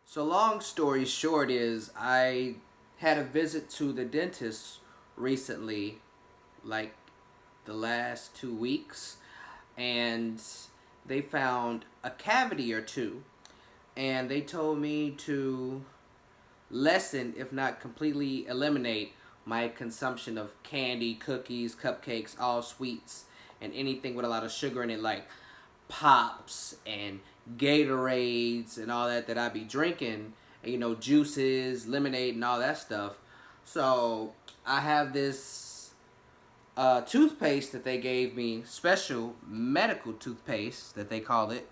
So long story short is I had a visit to the dentist recently, like the last 2 weeks, and they found a cavity or two, and they told me to lessen, if not completely eliminate, my consumption of candy, cookies, cupcakes, all sweets, and anything with a lot of sugar in it, like pops and Gatorades and all that I be drinking, and, juices, lemonade, and all that stuff. So I have this toothpaste that they gave me, special medical toothpaste that they call it,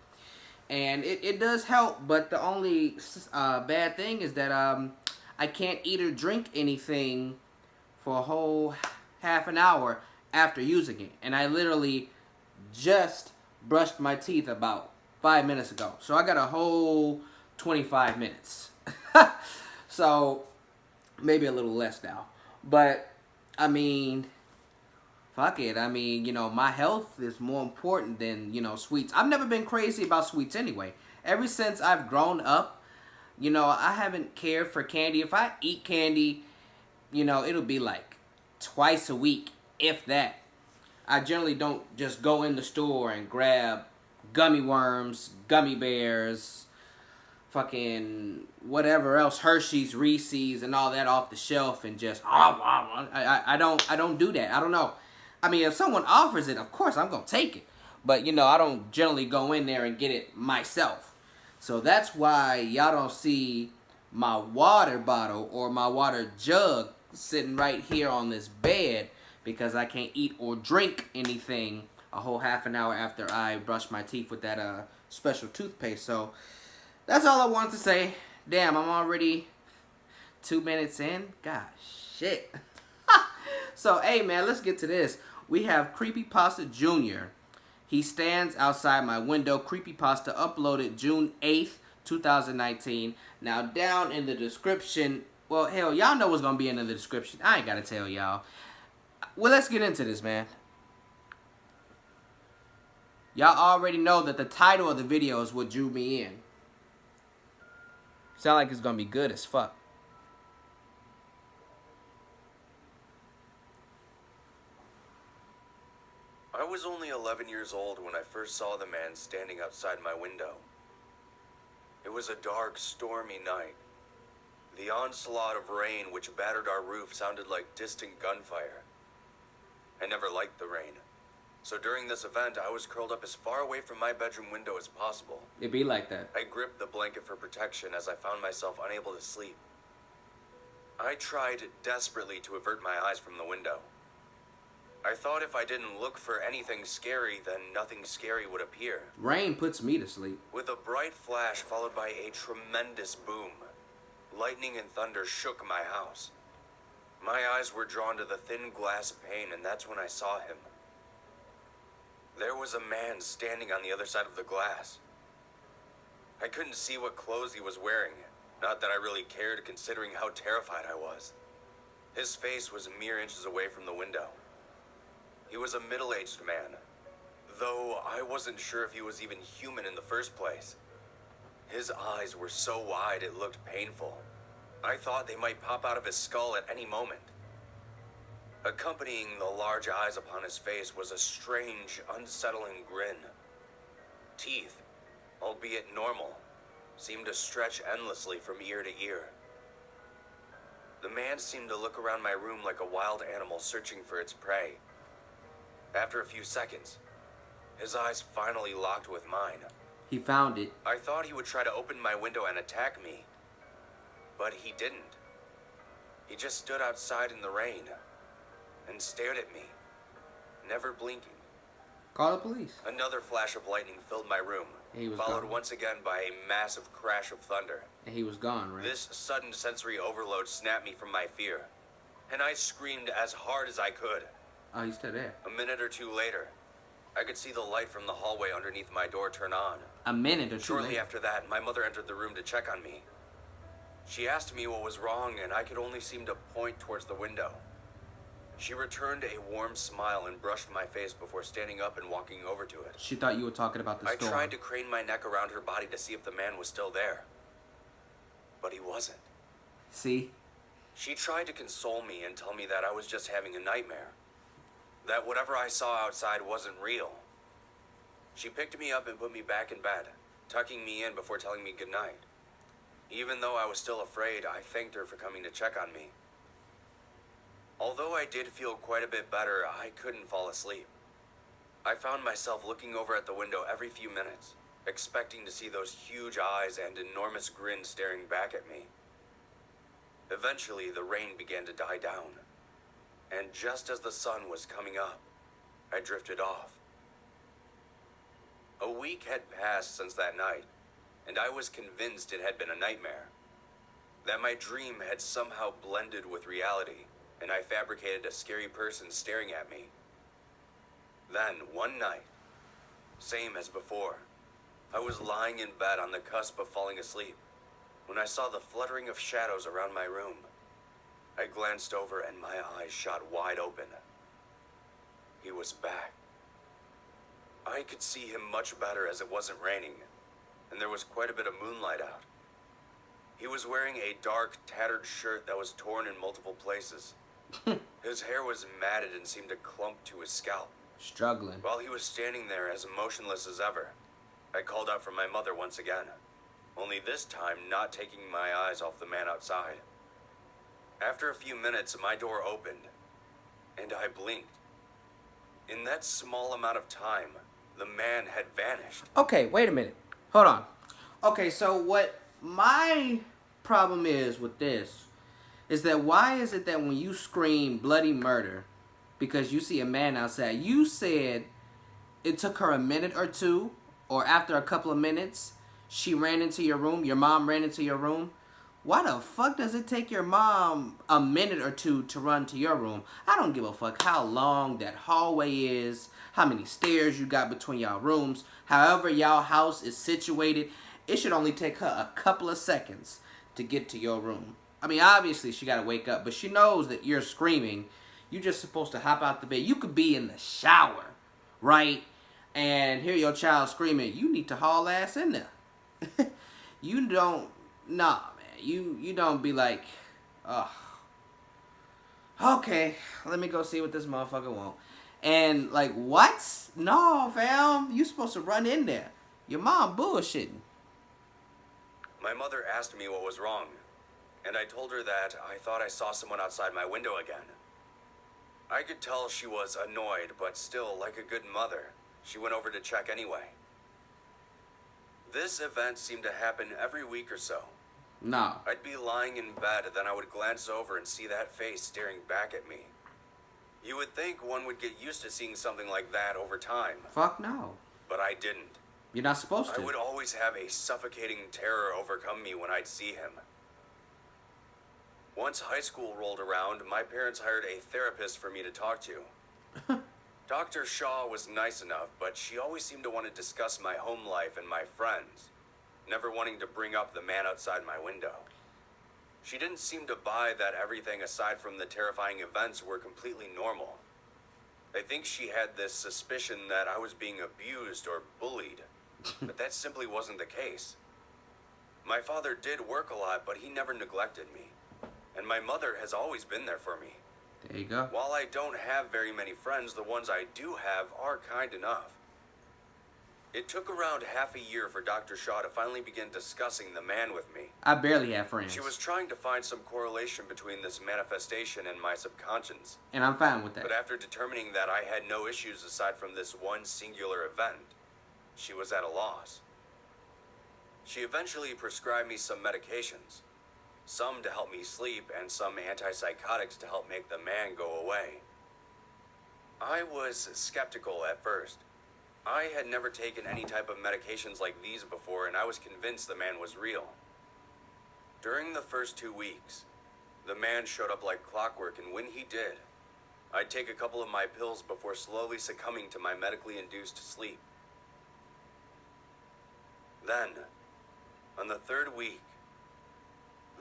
and it does help. But the only bad thing is that I can't eat or drink anything for a whole half an hour after using it, and I literally just brushed my teeth about 5 minutes ago. So I got a whole 25 minutes. So maybe a little less now. But I mean, fuck it. I mean, my health is more important than, sweets. I've never been crazy about sweets anyway. Ever since I've grown up, I haven't cared for candy. If I eat candy, it'll be like twice a week, if that. I generally don't just go in the store and grab gummy worms, gummy bears, fucking whatever else, Hershey's, Reese's, and all that off the shelf and just I don't do that. I don't know. I mean, if someone offers it, of course I'm gonna take it, but I don't generally go in there and get it myself. So that's why y'all don't see my water bottle or my water jug sitting right here on this bed, because I can't eat or drink anything a whole half an hour after I brush my teeth with that special toothpaste. So that's all I wanted to say. Damn, I'm already 2 minutes in. Gosh, shit. So, hey, man, let's get to this. We have Creepypasta Jr. He stands outside my window. Creepypasta uploaded June 8th, 2019. Now, down in the description, well, hell, y'all know what's going to be in the description. I ain't got to tell y'all. Well, let's get into this, man. Y'all already know that the title of the video is what drew me in. Sound like it's gonna be good as fuck. I was only 11 years old when I first saw the man standing outside my window. It was a dark, stormy night. The onslaught of rain which battered our roof sounded like distant gunfire. I never liked the rain. So during this event, I was curled up as far away from my bedroom window as possible. It be like that. I gripped the blanket for protection as I found myself unable to sleep. I tried desperately to avert my eyes from the window. I thought if I didn't look for anything scary, then nothing scary would appear. Rain puts me to sleep. With a bright flash followed by a tremendous boom, lightning and thunder shook my house. My eyes were drawn to the thin glass pane, and that's when I saw him. There was a man standing on the other side of the glass. I couldn't see what clothes he was wearing, not that I really cared considering how terrified I was. His face was mere inches away from the window. He was a middle-aged man, though I wasn't sure if he was even human in the first place. His eyes were so wide it looked painful. I thought they might pop out of his skull at any moment. Accompanying the large eyes upon his face was a strange, unsettling grin. Teeth, albeit normal, seemed to stretch endlessly from ear to ear. The man seemed to look around my room like a wild animal searching for its prey. After a few seconds, his eyes finally locked with mine. He found it. I thought he would try to open my window and attack me, but he didn't. He just stood outside in the rain and stared at me, never blinking. Call the police. Another flash of lightning filled my room, followed gone. once again by a massive crash of thunder. And he was gone, right? This sudden sensory overload snapped me from my fear, and I screamed as hard as I could. Oh, he's still there. A minute or two later, I could see the light from the hallway underneath my door turn on. A minute or two Shortly later. after that, my mother entered the room to check on me. She asked me what was wrong, and I could only seem to point towards the window. She returned a warm smile and brushed my face before standing up and walking over to it. She thought you were talking about the storm. I tried to crane my neck around her body to see if the man was still there. he wasn't. See? She tried to console me and tell me that I was just having a nightmare. That whatever I saw outside wasn't real. She picked me up and put me back in bed, tucking me in before telling me goodnight. Even though I was still afraid, I thanked her for coming to check on me. Although I did feel quite a bit better, I couldn't fall asleep. I found myself looking over at the window every few minutes, expecting to see those huge eyes and enormous grin staring back at me. Eventually, the rain began to die down, and just as the sun was coming up, I drifted off. A week had passed since that night, and I was convinced it had been a nightmare. That my dream had somehow blended with reality, and I fabricated a scary person staring at me. Then, one night, same as before, I was lying in bed on the cusp of falling asleep when I saw the fluttering of shadows around my room. I glanced over and my eyes shot wide open. He was back. I could see him much better as it wasn't raining, and there was quite a bit of moonlight out. He was wearing a dark, tattered shirt that was torn in multiple places. His hair was matted and seemed to clump to his scalp. Struggling. While he was standing there as motionless as ever, I called out for my mother once again, only this time not taking my eyes off the man outside. After a few minutes, my door opened, and I blinked. In that small amount of time, the man had vanished. Okay, wait a minute. Hold on. Okay, so what my problem is with this is that why is it that when you scream bloody murder because you see a man outside, you said it took her a minute or two, or after a couple of minutes, she ran into your room, your mom ran into your room? Why the fuck does it take your mom a minute or two to run to your room? I don't give a fuck how long that hallway is, how many stairs you got between y'all rooms, however y'all house is situated. It should only take her a couple of seconds to get to your room. I mean, obviously she gotta wake up, but she knows that you're screaming. You're just supposed to hop out the bed. You could be in the shower, right? And hear your child screaming. You need to haul ass in there. You don't, nah, man. You don't be like, oh, okay, let me go see what this motherfucker want. And like, what? No, fam. You supposed to run in there. Your mom bullshitting. My mother asked me what was wrong, and I told her that I thought I saw someone outside my window again. I could tell she was annoyed, but still, like a good mother, she went over to check anyway. This event seemed to happen every week or so. No. I'd be lying in bed, then I would glance over and see that face staring back at me. You would think one would get used to seeing something like that over time. Fuck no. But I didn't. You're not supposed to. I would always have a suffocating terror overcome me when I'd see him. Once high school rolled around, my parents hired a therapist for me to talk to. Dr. Shaw was nice enough, but she always seemed to want to discuss my home life and my friends, never wanting to bring up the man outside my window. She didn't seem to buy that everything aside from the terrifying events were completely normal. I think she had this suspicion that I was being abused or bullied, but that simply wasn't the case. My father did work a lot, but he never neglected me, and my mother has always been there for me. There you go. While I don't have very many friends, the ones I do have are kind enough. It took around half a year for Dr. Shaw to finally begin discussing the man with me. I barely have friends. She was trying to find some correlation between this manifestation and my subconscious. And I'm fine with that. But after determining that I had no issues aside from this one singular event, she was at a loss. She eventually prescribed me some medications. Some to help me sleep and some antipsychotics to help make the man go away. I was skeptical at first. I had never taken any type of medications like these before, and I was convinced the man was real. During the first 2 weeks, the man showed up like clockwork, and when he did, I'd take a couple of my pills before slowly succumbing to my medically induced sleep. Then, on the 3rd week,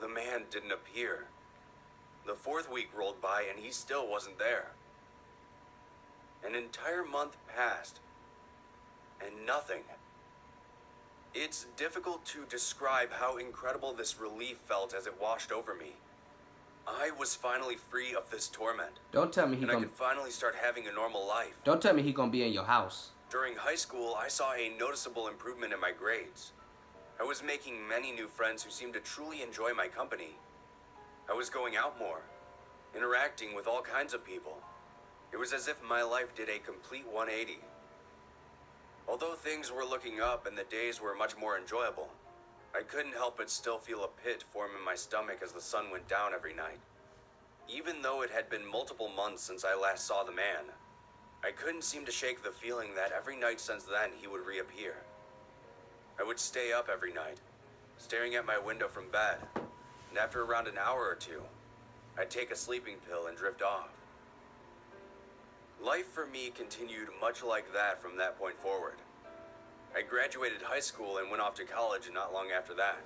the man didn't appear. The 4th week rolled by, and he still wasn't there. An entire month passed, and nothing. It's difficult to describe how incredible this relief felt as it washed over me. I was finally free of this torment. Don't tell me he and I gonna. could finally start having a normal life. Don't tell me he gonna be in your house. During high school, I saw a noticeable improvement in my grades. I was making many new friends who seemed to truly enjoy my company. I was going out more, interacting with all kinds of people. It was as if my life did a complete 180. Although things were looking up and the days were much more enjoyable, I couldn't help but still feel a pit form in my stomach as the sun went down every night. Even though it had been multiple months since I last saw the man, I couldn't seem to shake the feeling that every night since then he would reappear. I would stay up every night, staring at my window from bed, and after around an hour or two, I'd take a sleeping pill and drift off. Life for me continued much like that from that point forward. I graduated high school and went off to college not long after that.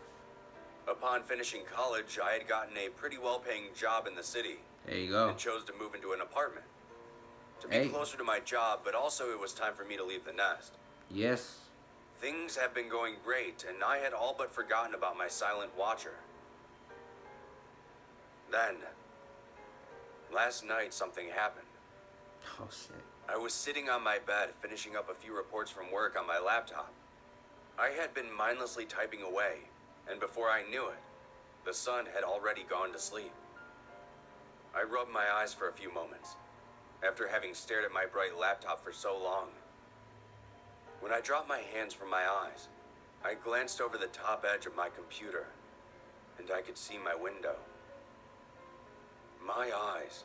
Upon finishing college, I had gotten a pretty well-paying job in the city. There you go. And chose to move into an apartment. To be closer to my job, but also it was time for me to leave the nest. Yes. Things have been going great, and I had all but forgotten about my silent watcher. Then, last night something happened. Oh shit. I was sitting on my bed, finishing up a few reports from work on my laptop. I had been mindlessly typing away, and before I knew it, the sun had already gone to sleep. I rubbed my eyes for a few moments, after having stared at my bright laptop for so long. When I dropped my hands from my eyes, I glanced over the top edge of my computer, and I could see my window. My eyes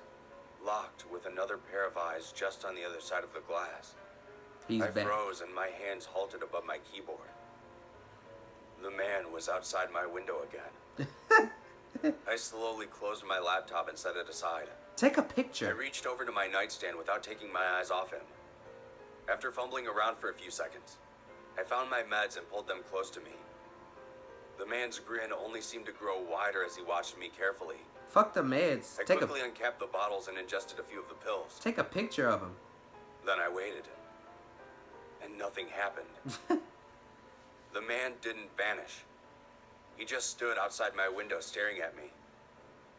locked with another pair of eyes just on the other side of the glass. I froze and my hands halted above my keyboard. The man was outside my window again. I slowly closed my laptop and set it aside. Take a picture. I reached over to my nightstand without taking my eyes off him. After fumbling around for a few seconds, I found my meds and pulled them close to me. The man's grin only seemed to grow wider as he watched me carefully. Fuck the meds. I quickly uncapped the bottles and ingested a few of the pills. Take a picture of him. Then I waited. And nothing happened. The man didn't vanish. He just stood outside my window staring at me.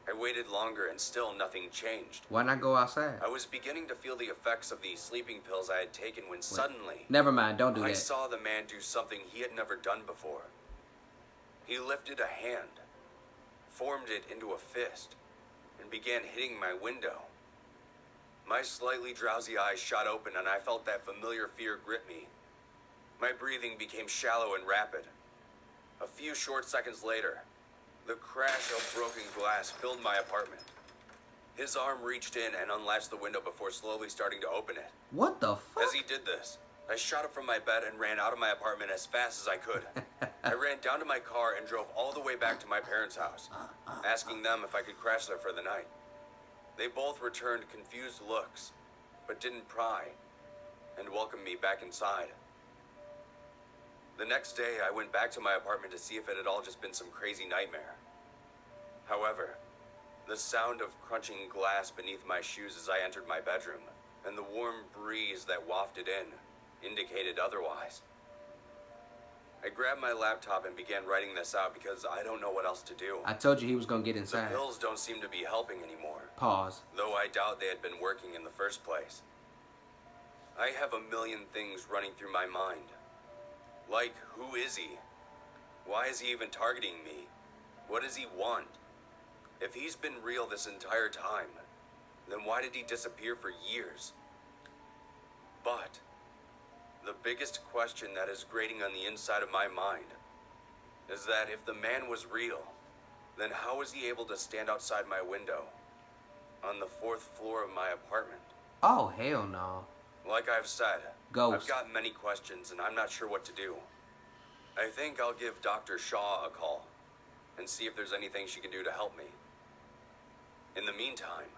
I waited longer and still nothing changed. Why not go outside? I was beginning to feel the effects of the sleeping pills I had taken when suddenly... Never mind, don't do that. I saw the man do something he had never done before. He lifted a hand, formed it into a fist, and began hitting my window. My slightly drowsy eyes shot open and I felt that familiar fear grip me. My breathing became shallow and rapid. A few short seconds later, the crash of broken glass filled my apartment. His arm reached in and unlatched the window before slowly starting to open it. What the fuck? As he did this, I shot up from my bed and ran out of my apartment as fast as I could. I ran down to my car and drove all the way back to my parents' house, asking them if I could crash there for the night. They both returned confused looks, but didn't pry, and welcomed me back inside. The next day, I went back to my apartment to see if it had all just been some crazy nightmare. However, the sound of crunching glass beneath my shoes as I entered my bedroom, and the warm breeze that wafted in, indicated otherwise. I grabbed my laptop and began writing this out because I don't know what else to do. I told you he was gonna get inside. The pills don't seem to be helping anymore. Pause. Though I doubt they had been working in the first place. I have a million things running through my mind. Like, who is he? Why is he even targeting me? What does he want? If he's been real this entire time, then why did he disappear for years? But the biggest question that is grating on the inside of my mind is that if the man was real, then how was he able to stand outside my window on the 4th floor of my apartment? Oh, hell no. Like I've said, Ghost. I've got many questions and I'm not sure what to do. I think I'll give Dr. Shaw a call and see if there's anything she can do to help me. In the meantime,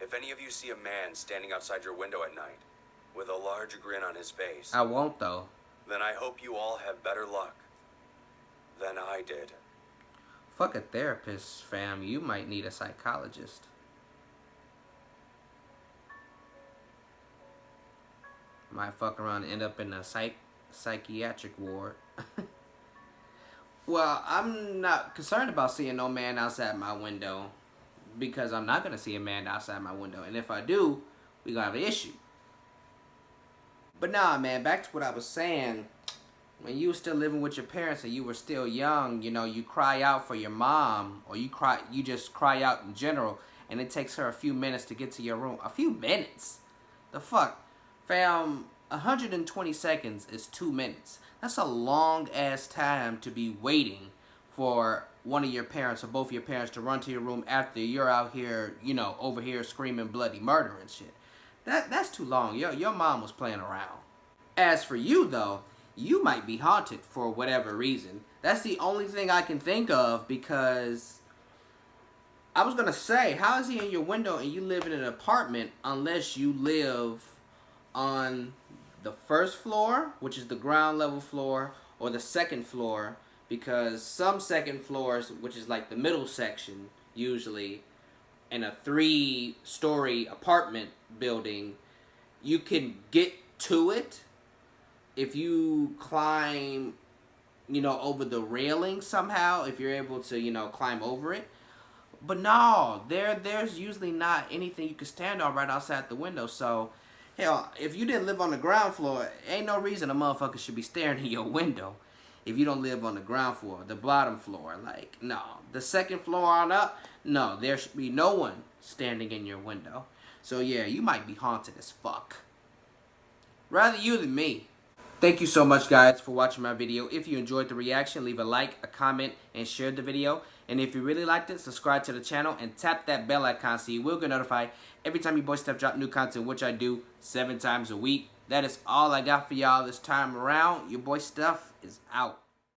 if any of you see a man standing outside your window at night with a large grin on his face, I won't though. Then I hope you all have better luck than I did. Fuck a therapist, fam. You might need a psychologist. Might fuck around and end up in a psychiatric ward. Well, I'm not concerned about seeing no man outside my window because I'm not gonna see a man outside my window, and if I do, we gonna have an issue. But nah, man, back to what I was saying. When you were still living with your parents and you were still young, you know, you cry out for your mom, or you just cry out in general, and it takes her a few minutes to get to your room. A few minutes? The fuck? Fam, 120 seconds is 2 minutes. That's a long ass time to be waiting for one of your parents or both of your parents to run to your room after you're out here, you know, over here screaming bloody murder and shit. That's too long. Your mom was playing around. As for you, though, you might be haunted for whatever reason. That's the only thing I can think of because I was going to say, how is he in your window and you live in an apartment unless you live on the first floor, which is the ground level floor, or the second floor, because some second floors, which is like the middle section, usually, in a 3-story apartment building, you can get to it if you climb, you know, over the railing somehow, if you're able to, you know, climb over it. But no, there's usually not anything you can stand on right outside the window. So, hell, if you didn't live on the ground floor, ain't no reason a motherfucker should be staring in your window if you don't live on the ground floor, the bottom floor. Like, no. The second floor on up, no, there should be no one standing in your window. So, yeah, you might be haunted as fuck. Rather you than me. Thank you so much, guys, for watching my video. If you enjoyed the reaction, leave a like, a comment, and share the video. And if you really liked it, subscribe to the channel and tap that bell icon so you will get notified every time your boy Steph drop new content, which I do 7 times a week. That is all I got for y'all this time around. Your boy Steph is out.